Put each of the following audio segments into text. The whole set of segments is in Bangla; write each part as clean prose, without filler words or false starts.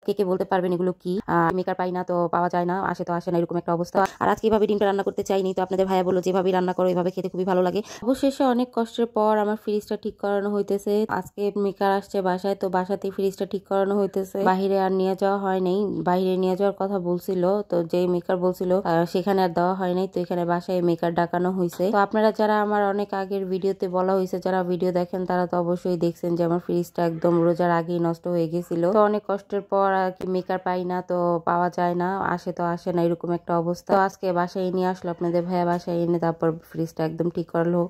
কে কে বলতে পারবেন এগুলো কি? মেকার পাই না তো পাওয়া যায় না, আসে তো আসে না, এরকম একটা অবস্থা। আর আজকে এভাবে ডিমটা রান্না করতে চাইনি, তো আপনাদের ভাইয়া বললো যেভাবে রান্না করো এভাবে খেতে খুবই ভালো লাগে। অবশেষে অনেক কষ্টের পর আমার ফ্রিজটা ঠিক করানো হইতেছে। আজকে মেকার আসছে বাসায়, তো বাসাতেই ফ্রিজটা ঠিক করানো হইতেছে। বাহিরে আর নিয়ে যাওয়া হয় নাই, বাহিরে নিয়ে যাওয়ার কথা বলছিল, তো যে মেকার বলছিল সেখানে আর দেওয়া হয় নাই, তো এখানে বাসায় মেকার ডাকানো হয়েছে। তো আপনারা যারা আমার অনেক আগের ভিডিওতে বলা হয়েছে, যারা ভিডিও দেখেন তারা তো অবশ্যই দেখছেন যে আমার ফ্রিজটা একদম রোজার আগেই নষ্ট হয়ে গেছিল। তো অনেক কষ্টের পর আর কি মেকার পাই না তো পাওয়া যায় না, আসে তো আসে না, এরকম একটা অবস্থা। তো আজকে বাসায় নিয়ে আসলো আপনাদের ভাইয়া, বাসায় এনে তারপর ফ্রিজটা একদম ঠিক করলো।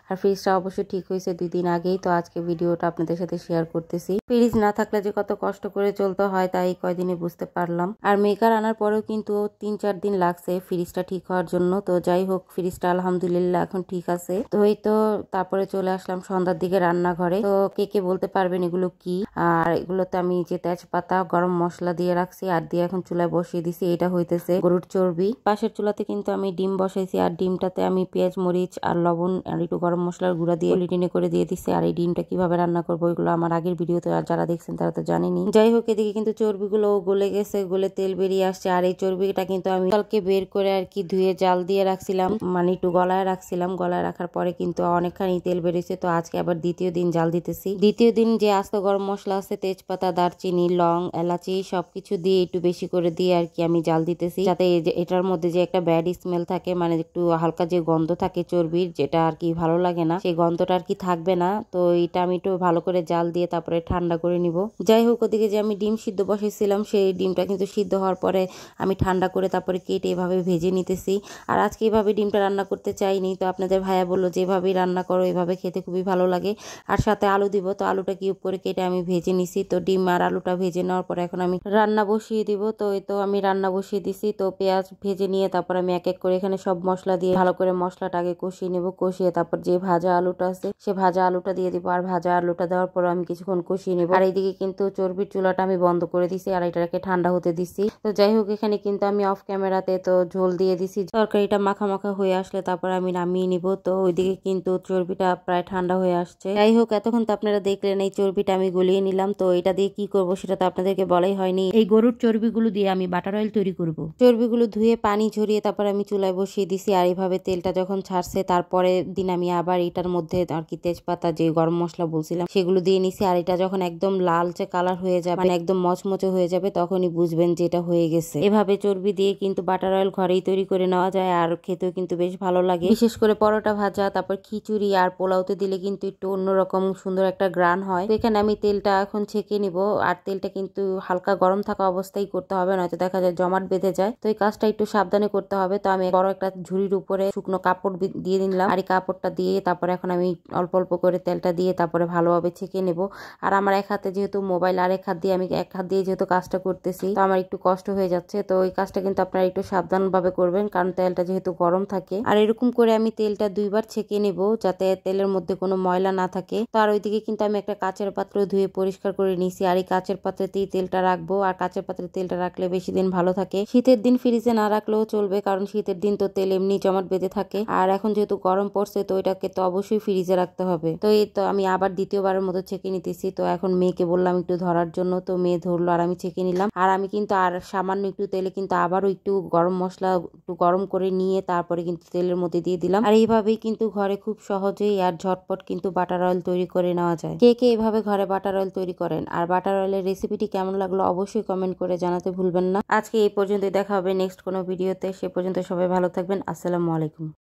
আর ফ্রিজটা অবশ্যই ঠিক হয়েছে 2 দিন আগেই। তো আজকে ভিডিওটা আপনাদের সাথে শেয়ার করতেছি। ফ্রিজ না থাকলে যে কত কষ্ট করে চলতে হয় তাই কয়দিনে বুঝতে পারলাম। আর মেকার আনার পরেও কিন্তু 3-4 দিন লাগছে ফ্রিজটা ঠিক হওয়ার জন্য। তো যাই হোক, ফ্রিজটা আলহামদুলিল্লাহ এখন ঠিক আছে। তো এই তো তারপরে চলে আসলাম সন্ধ্যার দিকে রান্নাঘরে। তো কে কে বলতে পারবেন এগুলো কি? আর এগুলোতে আমি যে তেজপাতা, গরম মশলা দিয়ে রাখছি আর দিয়ে এখন চুলায় বসিয়ে দিছি। এটা হইতেছে গরুর চর্বি। পাশের চুলাতে কিন্তু আমি ডিম বসাইছি, আর ডিমটাতে আমি পেঁয়াজ, মরিচ আর লবণ আর একটু গরম মশলার গুঁড়া দিয়ে লিটিনে করে দিয়ে দিচ্ছি। আর এই ডিমটা কিভাবে রান্না করবো এগুলো আমার আগের ভিডিওতে যারা দেখছেন তারা তো জানেনি। যাই হোক, এদিকে কিন্তু চর্বিগুলো গলে গেছে, গলে তেল বেরিয়ে আসছে। আর এই চর্বিটা কিন্তু আমি কালকে বের করে আর কি ধুয়ে জাল দিয়ে রাখছিলাম, মানে একটু গলায় রাখছিলাম। গলায় রাখার পরে কিন্তু অনেকখানি তেল বেরিয়েছে। তো আজকে আবার দ্বিতীয় দিন জাল দিতেছি। দ্বিতীয় দিন যে আস্ত গরম মশলা আছে, তেজপাতা, দারচিনি, লং, এলাচি সবকিছু দিয়ে একটু বেশি করে দিয়ে আর কি আমি জাল দিতেছি, যাতে এটার মধ্যে যে একটা ব্যাড স্মেল থাকে, মানে একটু হালকা যে গন্ধ থাকে চর্বির, যেটা আর কি ভালো লাগে না, সেই গন্ধটা আর কি থাকবে না। তো এটা আমি একটু ভালো করে জাল দিয়ে তারপরে ঠান্ডা করে নিব। যাই হোক, ওদিকে যে আমি ডিম সিদ্ধ বসেছিলাম, সেই ডিমটা কিন্তু সিদ্ধ হওয়ার পরে আমি ঠান্ডা করে তারপরে কেটে এভাবে ভেজে নিতেছি। আর আজকে এভাবে ডিমটা রান্না করতে চাইনি, তো আপনাদের ভাইয়া বললো যে এভাবেই রান্না করো, এভাবে খেতে খুবই ভালো লাগে। আর সাথে আলু দিব, তো আলুটা কিউব করে কেটে আমি ভেজে নিছি। তো ডিম আর আলুটা ভেজে নেওয়ার পরে এখন আমি রান্না বসিয়ে দিব। তো এই তো আমি রান্না বসিয়ে দিছি। তো পেঁয়াজ ভেজে নিয়ে তারপর আমি এক এক করে এখানে সব মশলা দিয়ে ভালো করে মশলাটা আগে কষিয়ে নেব। কষিয়ে তারপর যে ভাজা আলুটা আছে সে ভাজা আলুটা দিয়ে দিব। আর ভাজা আলুটা দেওয়ার পর আমি কিছুক্ষণ কষিয়ে নেব। আর এইদিকে কিন্তু চর্বির চুলাটা আমি বন্ধ করে দিছি আর এটাকে ঠান্ডা হতে দিছি। তো যাই হোক, এখানে কিন্তু আমি অফ ক্যামেরাতে তো ঝোল দিয়ে দিছি। তরকারিটা মাখা মাখা হয়ে আসলে তারপর আমি নামিয়ে নিব। তো ওইদিকে কিন্তু চর্বিটা প্রায় ঠান্ডা হয়ে আসছে। যাই হোক, এতক্ষণ তো আপনারা দেখলেন এই চর্বিটা আমি গলিয়ে নিলাম। তো এটা দিয়ে কি করব সেটা তো আপনাদেরকে বলাই হয়নি। এই গরুর চর্বিগুলো দিয়ে আমি বাটার অয়েল তৈরি করব। চর্বিগুলো ধুয়ে পানি ঝরিয়ে তারপর আমি চুলায় বসিয়ে দিছি। আর এইভাবে তেলটা যখন ছাড়ছে তারপরে দিন আমি আবার এটার মধ্যে আর কি তেজপাতা, যে গরম মশলা বলছিলাম সেগুলো দিয়ে নিছি। আর এটা যখন একদম লালচে কালার হয়ে যাবে, মানে একদম মচমচে হয়ে যাবে, তখনই বুঝবেন যে এটা হয়ে গেছে। এভাবে চর্বি দিয়ে কিন্তু বাটার অয়েল ঘরেই তৈরি করে নেওয়া যায়, আর খেতেও কিন্তু বেশ ভালো লাগে। বিশেষ করে পরোটা ভাজা, তারপর খিচুড়ি আর পোলাওতে দিলে কিন্তু একটু অন্যরকম সুন্দর একটা গ্রান হয়। তো এখানে আমি তেলটা এখন ছেঁকে নিব। আর তেলটা কিন্তু হালকা গরম থাকা অবস্থায় করতে হবে, নয়তো দেখা যায় জমাট বেঁধে যায়। তো এই কাজটা একটু সাবধানে করতে হবে। তো আমি বড় একটা ঝুড়ির উপরে শুকনো কাপড় দিয়ে দিলাম। আর এই কাপড়টা দিয়ে তারপরে এখন আমি অল্প অল্প করে তেলটা দিয়ে তারপরে ভালোভাবে ছেঁকে নেব। আর আমার এক হাতে যেহেতু মোবাইল, আর এক হাত দিয়ে আমি এক হাত দিয়ে যেহেতু কাজটা করতেছি, তো আমার একটু কষ্ট হয়ে যাচ্ছে। তো এই কাজটা কিন্তু আপনারা একটু সাবধান ভাবে করবেন, কারণ তেলটা যেহেতু গরম থাকে। আর এরকম করে আমি তেলটা 2 বার ছেঁকে নেব, যাতে তেলের মধ্যে কোনো ময়লা না থাকে। তো আর ওইদিকে কিন্তু আমি একটা কাচের পাত্র ধুয়ে পরিষ্কার করে নিয়েছি। আর এই কাচের পাত্রেতেই তেলটা রাখবো। আর কাচের পাত্রে তেলটা রাখলে বেশি দিন ভালো থাকে। শীতের দিন ফ্রিজে না রাখলেও চলবে, কারণ শীতের দিন তো তেল এমনি জমাট বেঁধে থাকে। আর এখন যেহেতু গরম পড়ছে, তো এটাকে তো অবশ্যই ফ্রিজে রাখতে হবে। তো এই তো আমি আবার দ্বিতীয়বারের মতো ছেঁকে নিতেছি। তো এখন মেয়েকে বললাম একটু ধরার জন্য, তো মেয়ে ধরলো আর আমি ছেঁকে নিলাম। আর আমি কিন্তু আর সামান্য একটু তেলে কিন্তু আবারও একটু গরম মশলা একটু গরম করে নিয়ে তারপরে কিন্তু তেলের মধ্যে দিয়ে দিলাম। আর এইভাবেই কিন্তু ঘরে খুব সহজেই আর ঝটপট কিন্তু বাটার অয়েল তৈরি করে নেওয়া যায়। কে কে এভাবে ঘরে বাটার অয়েল তৈরি করেন, আর বাটার অয়েলের রেসিপিটি কেমন লাগলো অবশ্যই কমেন্ট করে জানাতে ভুলবেন না। আজকে এই পর্যন্তই, দেখা হবে নেক্সট কোনো ভিডিওতে। সে পর্যন্ত সবাই ভালো থাকবেন। আসসালামু আলাইকুম।